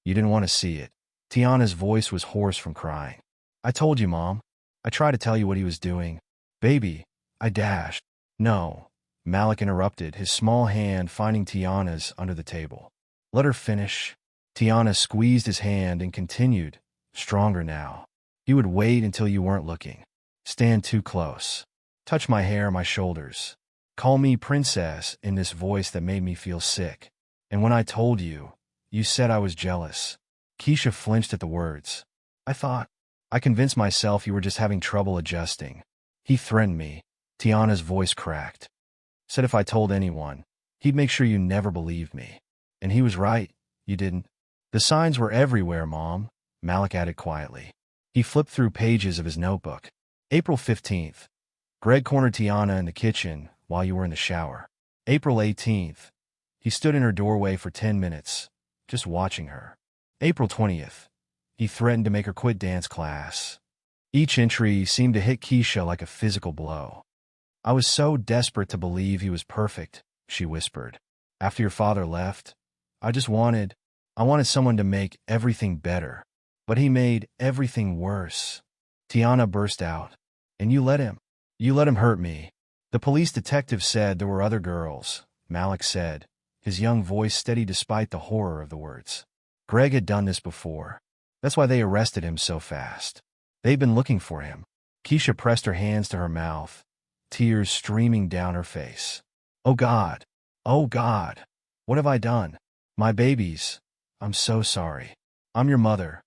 You didn't want to see it. Tiana's voice was hoarse from crying. I told you, Mom. I tried to tell you what he was doing. Baby, I dashed. No, Malik interrupted, his small hand finding Tiana's under the table. Let her finish. Tiana squeezed his hand and continued, stronger now. He would wait until you weren't looking. Stand too close. Touch my hair, my shoulders. Call me princess in this voice that made me feel sick. And when I told you, you said I was jealous. Keisha flinched at the words. I convinced myself you were just having trouble adjusting. He threatened me. Tiana's voice cracked. Said if I told anyone, he'd make sure you never believed me. And he was right. You didn't. The signs were everywhere, Mom, Malik added quietly. He flipped through pages of his notebook. April 15th. Greg cornered Tiana in the kitchen while you were in the shower. April 18th. He stood in her doorway for 10 minutes, just watching her. April 20th. He threatened to make her quit dance class. Each entry seemed to hit Keisha like a physical blow. I was so desperate to believe he was perfect, she whispered. After your father left, I wanted someone to make everything better. But he made everything worse. Tiana burst out. And you let him. You let him hurt me. The police detective said there were other girls, Malik said, his young voice steady despite the horror of the words. Greg had done this before. That's why they arrested him so fast. They'd been looking for him. Keisha pressed her hands to her mouth, tears streaming down her face. Oh God. Oh God. What have I done? My babies. I'm so sorry. I'm your mother.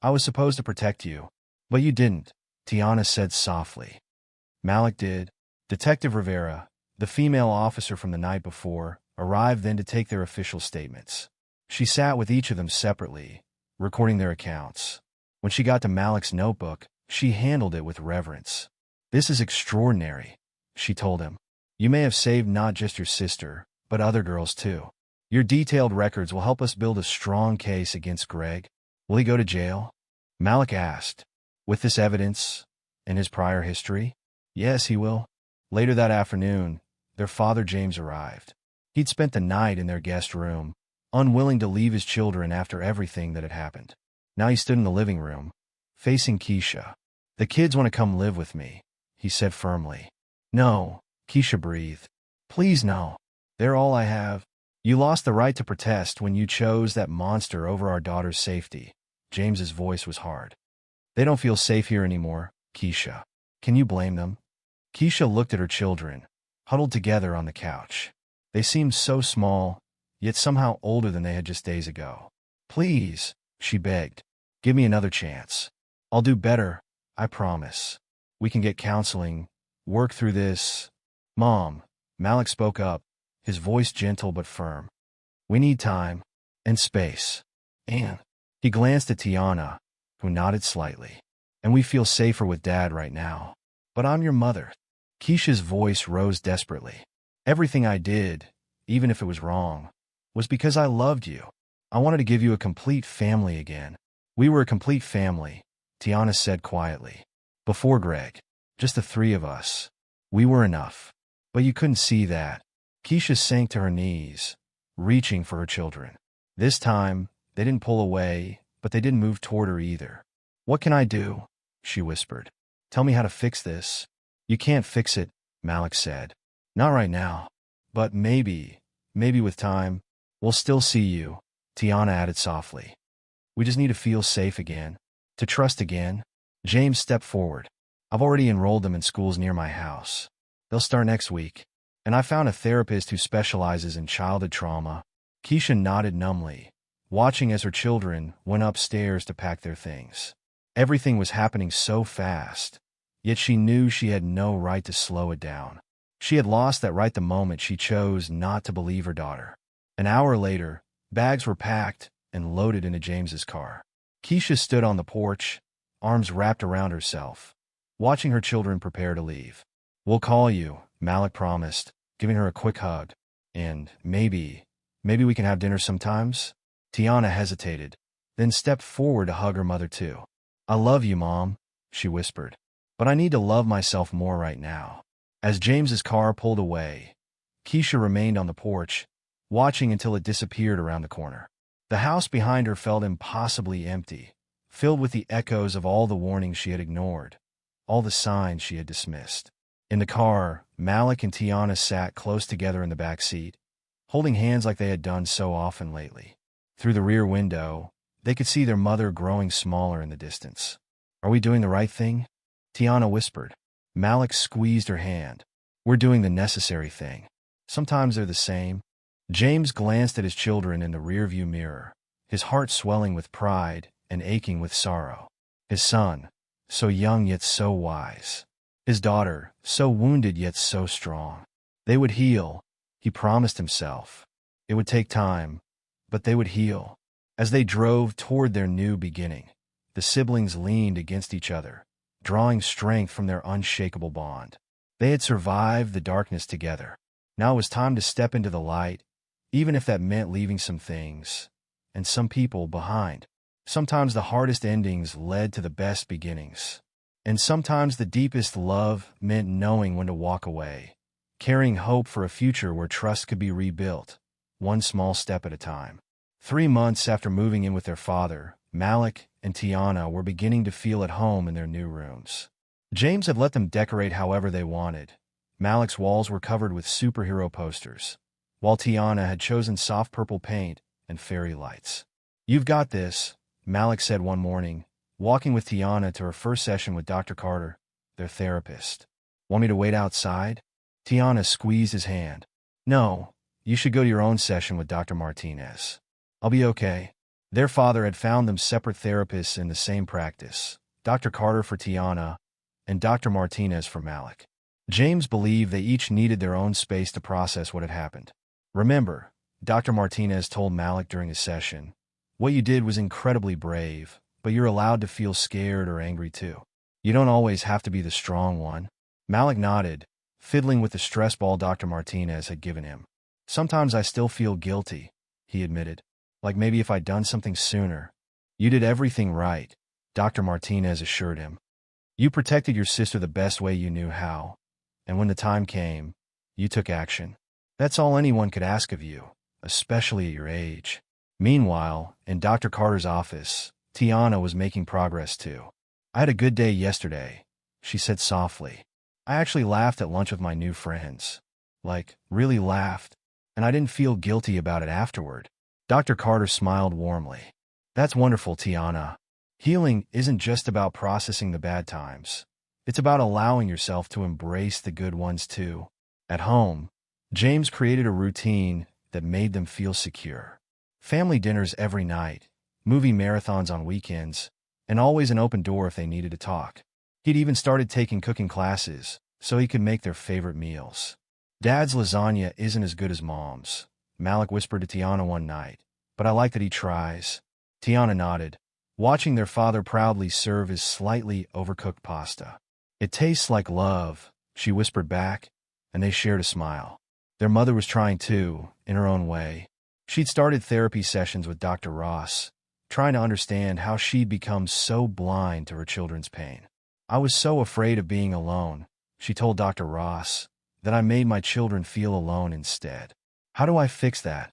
I was supposed to protect you. But you didn't, Tiana said softly. Malik did. Detective Rivera, the female officer from the night before, arrived then to take their official statements. She sat with each of them separately, recording their accounts. When she got to Malik's notebook, she handled it with reverence. This is extraordinary, she told him. You may have saved not just your sister, but other girls too. Your detailed records will help us build a strong case against Greg. Will he go to jail? Malik asked. With this evidence and his prior history? Yes, he will. Later that afternoon, their father James arrived. He'd spent the night in their guest room, unwilling to leave his children after everything that had happened. Now he stood in the living room, facing Keisha. "The kids want to come live with me," he said firmly. "No," Keisha breathed. "Please no. They're all I have." "You lost the right to protest when you chose that monster over our daughter's safety." James's voice was hard. "They don't feel safe here anymore, Keisha. Can you blame them?" Keisha looked at her children, huddled together on the couch. They seemed so small, yet somehow older than they had just days ago. "Please," she begged, "give me another chance. I'll do better, I promise. We can get counseling, work through this." "Mom," Malik spoke up, his voice gentle but firm. "We need time and space." And he glanced at Tiana, who nodded slightly. "And we feel safer with Dad right now. But I'm your mother." Keisha's voice rose desperately. "Everything I did, even if it was wrong, was because I loved you. I wanted to give you a complete family again." "We were a complete family," Tiana said quietly. "Before Greg, just the three of us. We were enough. But you couldn't see that." Keisha sank to her knees, reaching for her children. This time, they didn't pull away, but they didn't move toward her either. "What can I do?" she whispered. "Tell me how to fix this." "You can't fix it," Malik said. "Not right now. But maybe with time, we'll still see you," Tiana added softly. "We just need to feel safe again, to trust again." James stepped forward. "I've already enrolled them in schools near my house. They'll start next week. And I found a therapist who specializes in childhood trauma." Keisha nodded numbly, watching as her children went upstairs to pack their things. Everything was happening so fast, yet she knew she had no right to slow it down. She had lost that right the moment she chose not to believe her daughter. An hour later, bags were packed and loaded into James's car. Keisha stood on the porch, arms wrapped around herself, watching her children prepare to leave. "We'll call you," Malik promised, giving her a quick hug. "And maybe we can have dinner sometimes?" Tiana hesitated, then stepped forward to hug her mother too. "I love you, Mom," she whispered. "But I need to love myself more right now." As James's car pulled away, Keisha remained on the porch, watching until it disappeared around the corner. The house behind her felt impossibly empty, filled with the echoes of all the warnings she had ignored, all the signs she had dismissed. In the car, Malik and Tiana sat close together in the back seat, holding hands like they had done so often lately. Through the rear window, they could see their mother growing smaller in the distance. "Are we doing the right thing?" Tiana whispered. Malik squeezed her hand. "We're doing the necessary thing. Sometimes they're the same." James glanced at his children in the rearview mirror, his heart swelling with pride and aching with sorrow. His son, so young yet so wise. His daughter, so wounded yet so strong. They would heal, he promised himself. It would take time, but they would heal. As they drove toward their new beginning, the siblings leaned against each other, drawing strength from their unshakable bond. They had survived the darkness together. Now it was time to step into the light, even if that meant leaving some things and some people behind. Sometimes the hardest endings led to the best beginnings. And sometimes the deepest love meant knowing when to walk away, carrying hope for a future where trust could be rebuilt, one small step at a time. 3 months after moving in with their father, Malik and Tiana were beginning to feel at home in their new rooms. James had let them decorate however they wanted. Malik's walls were covered with superhero posters, while Tiana had chosen soft purple paint and fairy lights. "You've got this," Malik said one morning, walking with Tiana to her first session with Dr. Carter, their therapist. "Want me to wait outside?" Tiana squeezed his hand. "No, you should go to your own session with Dr. Martinez. I'll be okay." Their father had found them separate therapists in the same practice, Dr. Carter for Tiana and Dr. Martinez for Malik. James believed they each needed their own space to process what had happened. "Remember," Dr. Martinez told Malik during a session, "what you did was incredibly brave, but you're allowed to feel scared or angry too. You don't always have to be the strong one." Malik nodded, fiddling with the stress ball Dr. Martinez had given him. "Sometimes I still feel guilty," he admitted. "Like maybe if I'd done something sooner." "You did everything right," Dr. Martinez assured him. You protected your sister the best way you knew how, and when the time came, you took action. That's all anyone could ask of you, especially at your age. Meanwhile, in Dr. Carter's office, Tiana was making progress too. I had a good day yesterday, she said softly. I actually laughed at lunch with my new friends. Like, really laughed. And I didn't feel guilty about it afterward. Dr. Carter smiled warmly. That's wonderful, Tiana. Healing isn't just about processing the bad times. It's about allowing yourself to embrace the good ones too. At home, James created a routine that made them feel secure. Family dinners every night, movie marathons on weekends, and always an open door if they needed to talk. He'd even started taking cooking classes so he could make their favorite meals. Dad's lasagna isn't as good as Mom's, Malik whispered to Tiana one night, but I like that he tries. Tiana nodded, watching their father proudly serve his slightly overcooked pasta. It tastes like love, she whispered back, and they shared a smile. Their mother was trying too, in her own way. She'd started therapy sessions with Dr. Ross, trying to understand how she'd become so blind to her children's pain. I was so afraid of being alone, she told Dr. Ross, that I made my children feel alone instead. How do I fix that?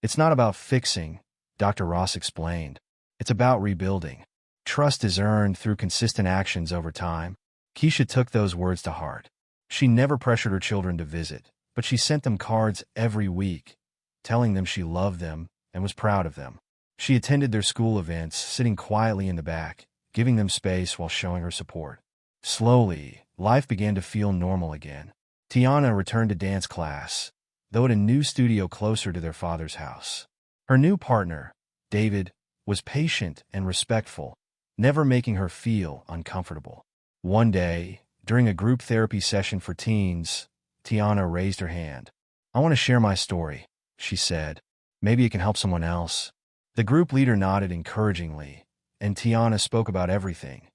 It's not about fixing, Dr. Ross explained. It's about rebuilding. Trust is earned through consistent actions over time. Keisha took those words to heart. She never pressured her children to visit, but she sent them cards every week, telling them she loved them and was proud of them. She attended their school events, sitting quietly in the back, giving them space while showing her support. Slowly, life began to feel normal again. Tiana returned to dance class, though at a new studio closer to their father's house. Her new partner, David, was patient and respectful, never making her feel uncomfortable. One day, during a group therapy session for teens, Tiana raised her hand. I want to share my story, she said. Maybe it can help someone else. The group leader nodded encouragingly, and Tiana spoke about everything.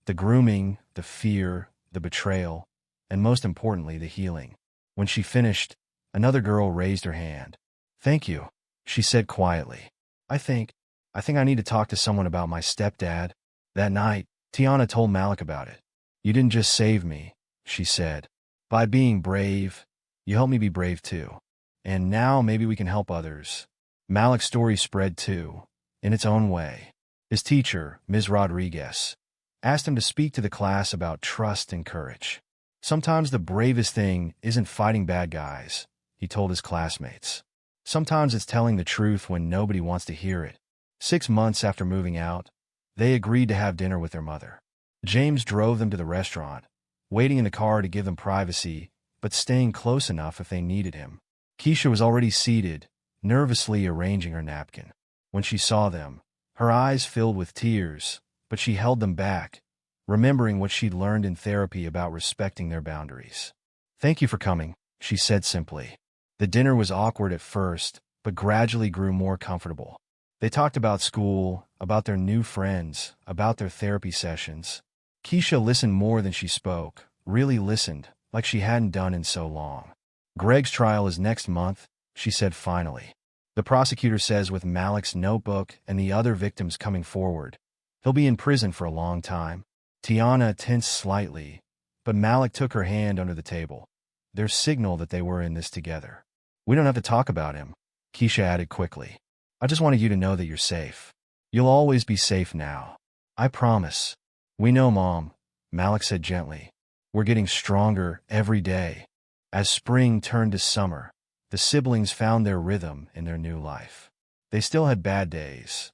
The grooming, the fear, the betrayal, and most importantly, the healing. When she finished, another girl raised her hand. Thank you, she said quietly. I think I need to talk to someone about my stepdad. That night, Tiana told Malik about it. You didn't just save me, she said. By being brave, you helped me be brave too. And now maybe we can help others. Malik's story spread too, in its own way. His teacher, Ms. Rodriguez, asked him to speak to the class about trust and courage. Sometimes the bravest thing isn't fighting bad guys, he told his classmates. Sometimes it's telling the truth when nobody wants to hear it. 6 months after moving out, they agreed to have dinner with their mother. James drove them to the restaurant, waiting in the car to give them privacy, but staying close enough if they needed him. Keisha was already seated, nervously arranging her napkin. When she saw them, her eyes filled with tears, but she held them back, remembering what she'd learned in therapy about respecting their boundaries. Thank you for coming, she said simply. The dinner was awkward at first, but gradually grew more comfortable. They talked about school, about their new friends, about their therapy sessions. Keisha listened more than she spoke, really listened, like she hadn't done in so long. Greg's trial is next month, she said finally. The prosecutor says with Malik's notebook and the other victims coming forward, he'll be in prison for a long time. Tiana tensed slightly, but Malik took her hand under the table. Their signal that they were in this together. We don't have to talk about him, Keisha added quickly. I just wanted you to know that you're safe. You'll always be safe now. I promise. We know, Mom, Malik said gently. We're getting stronger every day. As spring turned to summer, the siblings found their rhythm in their new life. They still had bad days.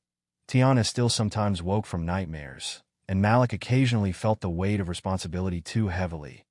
Tiana still sometimes woke from nightmares, and Malik occasionally felt the weight of responsibility too heavily.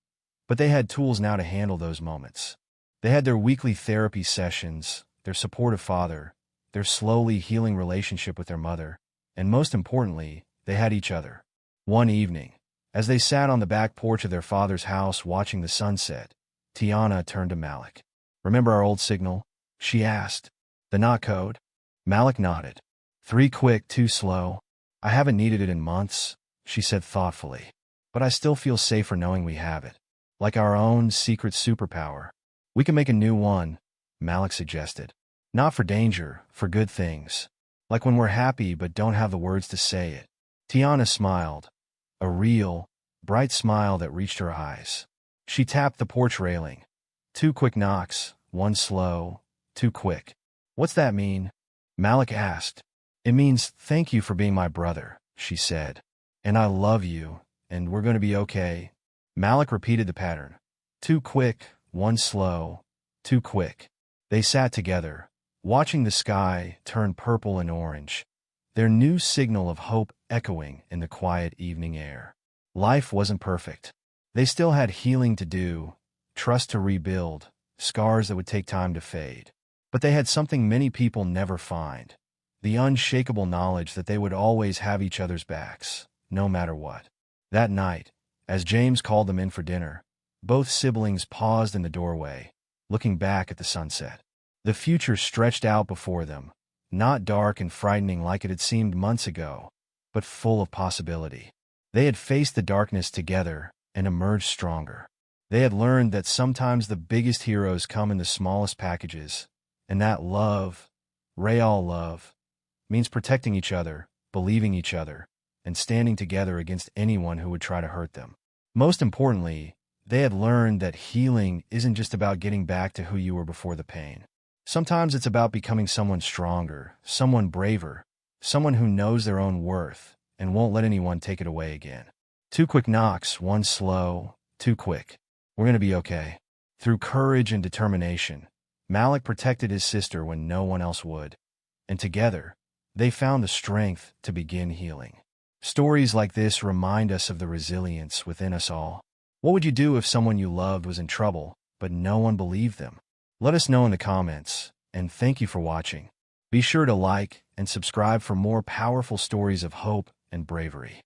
But they had tools now to handle those moments. They had their weekly therapy sessions, their supportive father, their slowly healing relationship with their mother, and most importantly, they had each other. One evening, as they sat on the back porch of their father's house watching the sunset, Tiana turned to Malik. Remember our old signal? She asked. The knot code? Malik nodded. 3 quick, 2 slow. I haven't needed it in months, she said thoughtfully. But I still feel safer knowing we have it. Like our own secret superpower. We can make a new one, Malik suggested. Not for danger, for good things. Like when we're happy but don't have the words to say it. Tiana smiled, a real, bright smile that reached her eyes. She tapped the porch railing. 2 quick knocks, 1 slow, 2 quick. What's that mean? Malik asked. It means thank you for being my brother, she said. And I love you, and we're going to be okay. Malik repeated the pattern. 2 quick, 1 slow, 2 quick. They sat together, watching the sky turn purple and orange, their new signal of hope echoing in the quiet evening air. Life wasn't perfect. They still had healing to do, trust to rebuild, scars that would take time to fade. But they had something many people never find, the unshakable knowledge that they would always have each other's backs, no matter what. That night, as James called them in for dinner, both siblings paused in the doorway, looking back at the sunset. The future stretched out before them, not dark and frightening like it had seemed months ago, but full of possibility. They had faced the darkness together and emerged stronger. They had learned that sometimes the biggest heroes come in the smallest packages, and that love, real love, means protecting each other, believing each other, and standing together against anyone who would try to hurt them. Most importantly, they had learned that healing isn't just about getting back to who you were before the pain. Sometimes it's about becoming someone stronger, someone braver, someone who knows their own worth and won't let anyone take it away again. 2 quick knocks, 1 slow, 2 quick. We're going to be okay. Through courage and determination, Malik protected his sister when no one else would, and together, they found the strength to begin healing. Stories like this remind us of the resilience within us all. What would you do if someone you loved was in trouble, but no one believed them? Let us know in the comments, and thank you for watching. Be sure to like and subscribe for more powerful stories of hope and bravery.